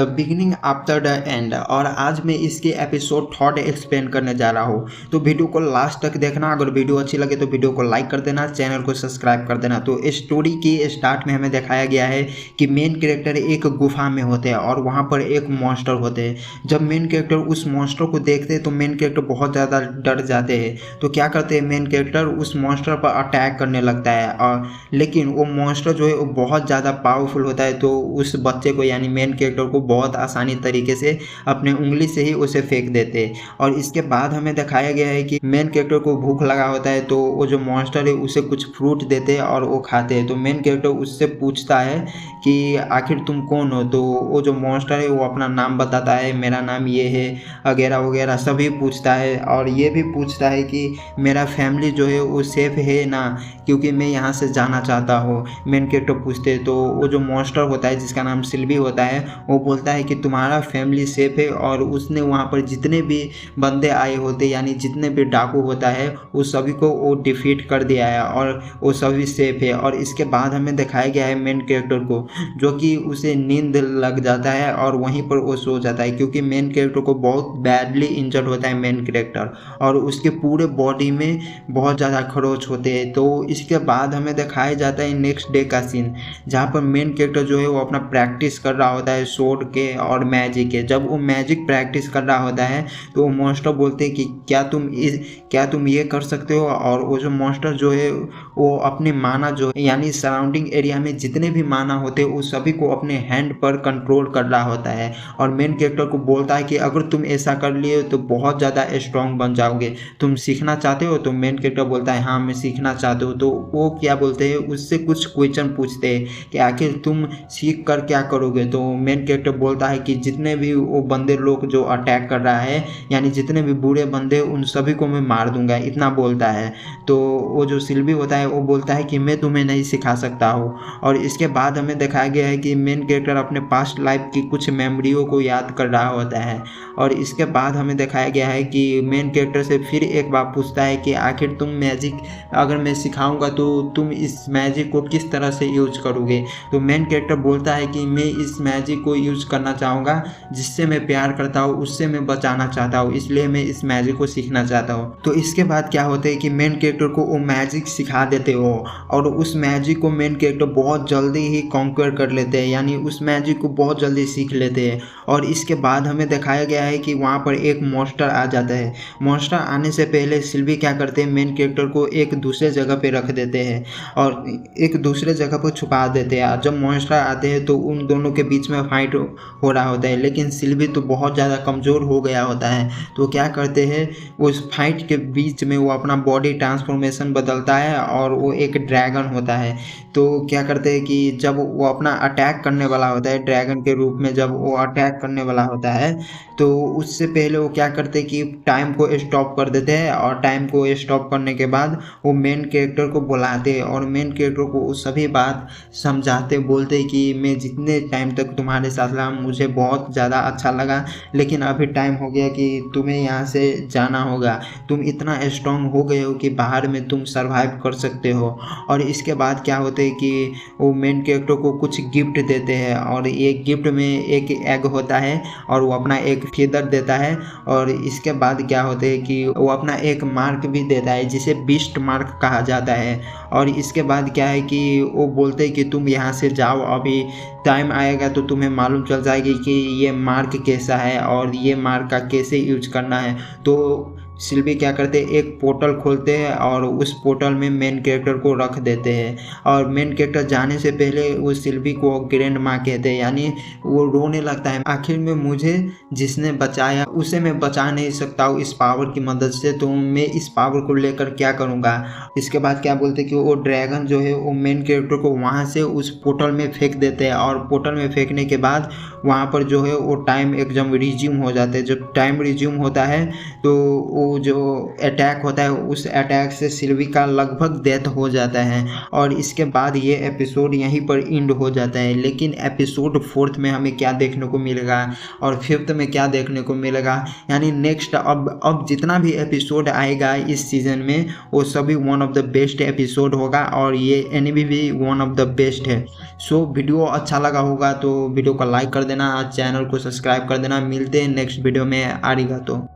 The beginning after the end. और आज मैं इसके एपिसोड थर्ड एक्सप्लेन करने जा रहा हूँ, तो वीडियो को लास्ट तक देखना। अगर वीडियो अच्छी लगे तो वीडियो को लाइक कर देना, चैनल को सब्सक्राइब कर देना। तो स्टोरी के स्टार्ट में हमें दिखाया गया है कि मेन कैरेक्टर एक गुफा में होते हैं और वहाँ पर एक मॉन्स्टर होते हैं। जब मेन कैरेक्टर उस मॉन्स्टर को देखते हैं तो मेन कैरेक्टर बहुत ज़्यादा डर जाते हैं। तो क्या करते हैं, मेन कैरेक्टर उस मॉन्स्टर पर अटैक करने लगता है और लेकिन वो मॉन्स्टर जो है वो बहुत ज़्यादा पावरफुल होता है। तो उस बच्चे को यानी मेन कैरेक्टर को बहुत आसानी तरीके से अपने उंगली से ही उसे फेंक देते हैं। और इसके बाद हमें दिखाया गया है कि मेन कैरेक्टर को भूख लगा होता है तो वो जो मॉन्स्टर है उसे कुछ फ्रूट देते हैं और वो खाते हैं। तो मेन कैरेक्टर उससे पूछता है कि आखिर तुम कौन हो। तो वो जो मॉन्स्टर है वो अपना नाम बताता है, मेरा नाम ये है वगैरह वगैरह सभी पूछता है। और ये भी पूछता है कि मेरा फैमिली जो है वो सेफ है ना, क्योंकि मैं यहाँ से जाना चाहता हूँ। मेन कैरेक्टर पूछते हैं तो वो जो मॉन्स्टर होता है जिसका नाम सिल्वी होता है वो बोलता है कि तुम्हारा फैमिली सेफ है। और उसने वहाँ पर जितने भी बंदे आए होते यानी जितने भी डाकू होता है उस सभी को वो डिफीट कर दिया है और वो सभी सेफ है। और इसके बाद हमें दिखाया गया है मेन कैरेक्टर को जो कि उसे नींद लग जाता है और वहीं पर वो सो जाता है, क्योंकि मेन कैरेक्टर को बहुत बैडली इंजर्ड होता है मेन कैरेक्टर और उसके पूरे बॉडी में बहुत ज़्यादा खरोच होते हैं। तो इसके बाद हमें दिखाया जाता है नेक्स्ट डे का सीन, जहाँ पर मेन कैरेक्टर जो है वो अपना प्रैक्टिस कर रहा होता है स्वॉर्ड के और मैजिक के। जब वो मैजिक प्रैक्टिस कर रहा होता है तो वो मॉन्स्टर बोलते हैं कि क्या तुम ये कर सकते हो। और वो जो मॉन्स्टर जो है वो अपनी माना जो है यानी सराउंडिंग एरिया में जितने भी माना होते हैं उस सभी को अपने हैंड पर कंट्रोल कर रहा होता है। और मेन कैरेक्टर को बोलता है कि अगर तुम ऐसा कर लिए तो बहुत ज़्यादा स्ट्रॉन्ग बन जाओगे, तुम सीखना चाहते हो। तो मेन कैरेक्टर बोलता है हाँ मैं सीखना चाहते हो। तो वो क्या बोलते हैं, उससे कुछ क्वेश्चन पूछते हैं कि आखिर तुम सीख कर क्या करोगे। तो मेन कैरेक्टर बोलता है कि जितने भी वो बंदे लोग जो अटैक कर रहा है यानी जितने भी बुरे बंदे उन सभी को मैं मार दूंगा, इतना बोलता है। तो वो जो सिल्वी होता है वो बोलता है कि मैं तुम्हें नहीं सिखा सकता हूँ। और इसके बाद हमें दिखाया गया है कि मेन कैरेक्टर अपने पास्ट लाइफ की कुछ मेमोरियों को याद कर रहा होता है। और इसके बाद हमें दिखाया गया है कि मेन कैरेक्टर से फिर एक बार पूछता है कि आखिर तुम मैजिक अगर मैं सिखाऊंगा तो तुम इस मैजिक को किस तरह से यूज करोगे। तो मेन कैरेक्टर बोलता है कि मैं इस मैजिक को यूज करना चाहूँगा, जिससे मैं प्यार करता हूँ उससे मैं बचाना चाहता हूँ, इसलिए मैं इस मैजिक को सीखना चाहता हूँ। तो इसके बाद क्या होता है कि मेन कैरेक्टर को वो मैजिक सिखा देते हो और उस मैजिक को मेन कैरेक्टर बहुत जल्दी ही कॉन्कर कर लेते हैं यानी उस मैजिक को बहुत जल्दी सीख लेते हैं। और इसके बाद हमें दिखाया गया है कि वहाँ पर एक मॉन्स्टर आ जाता है। मॉन्स्टर आने से पहले सिल्वी क्या करते हैं, मेन कैरेक्टर को एक दूसरे जगह पे रख देते हैं और एक दूसरे जगह पर छुपा देते हैं। जब मॉन्स्टर आते हैं तो उन दोनों के बीच में फाइट हो रहा होता है, लेकिन सिल्वी तो बहुत ज़्यादा कमज़ोर हो गया होता है। तो क्या करते हैं, उस फाइट के बीच में वो अपना बॉडी ट्रांसफॉर्मेशन बदलता है और वो एक ड्रैगन होता है। तो क्या करते हैं कि जब वो अपना अटैक करने वाला होता है ड्रैगन के रूप में, जब वो अटैक करने वाला होता है तो उससे पहले वो क्या करते हैं कि टाइम को स्टॉप कर देते हैं। और टाइम को स्टॉप करने के बाद वो मेन कैरेक्टर को बुलाते हैं और मेन कैरेक्टर को वो सभी बात समझाते बोलते हैं कि मैं जितने टाइम तक तुम्हारे साथ रहा मुझे बहुत ज़्यादा अच्छा लगा, लेकिन अभी टाइम हो गया कि तुम्हें यहाँ से जाना होगा। तुम इतना स्ट्रांग हो गए हो कि बाहर में तुम सरवाइव कर सकते हो। और इसके बाद क्या होता है कि वो मेन कैरेक्टर को कुछ गिफ्ट देते हैं और एक गिफ्ट में एक एग होता है और वो अपना एक फेदर देता है। और इसके बाद क्या होता है कि वो अपना एक मार्क भी देता है जिसे बीस्ट मार्क कहा जाता है। और इसके बाद क्या है कि वो बोलते हैं कि तुम यहाँ से जाओ, अभी टाइम आएगा तो तुम्हें मालूम चल जाएगी कि ये मार्क कैसा है और ये मार्क का कैसे यूज करना है। तो सिल्वी क्या करते हैं, एक पोर्टल खोलते हैं और उस पोर्टल में मेन कैरेक्टर को रख देते हैं। और मेन कैरेक्टर जाने से पहले वो सिल्वी को ग्रैंड माँ कहते हैं यानी वो रोने लगता है, आखिर में मुझे जिसने बचाया उसे मैं बचा नहीं सकता हूँ इस पावर की मदद से, तो मैं इस पावर को लेकर क्या करूँगा। इसके बाद क्या बोलते हैं कि वो ड्रैगन जो है वो मेन कैरेक्टर को वहाँ से उस पोर्टल में फेंक देते हैं। और पोर्टल में फेंकने के बाद वहाँ पर जो है वो टाइम एकदम रिज्यूम हो जाता है। जब टाइम रिज्यूम होता है तो वो जो अटैक होता है उस अटैक से सिल्वी का लगभग डेथ हो जाता है। और इसके बाद ये एपिसोड यहीं पर एंड हो जाता है। लेकिन एपिसोड 4 में हमें क्या देखने को मिलेगा और 5th में क्या देखने को मिलेगा, यानी नेक्स्ट अब जितना भी एपिसोड आएगा इस सीजन में वो सभी one of the best episode होगा और ये एनिमे भी वन ऑफ द बेस्ट है। सो वीडियो अच्छा लगा होगा तो वीडियो को लाइक कर देना, चैनल को सब्सक्राइब कर देना। मिलते हैं नेक्स्ट वीडियो में। आरिगातो।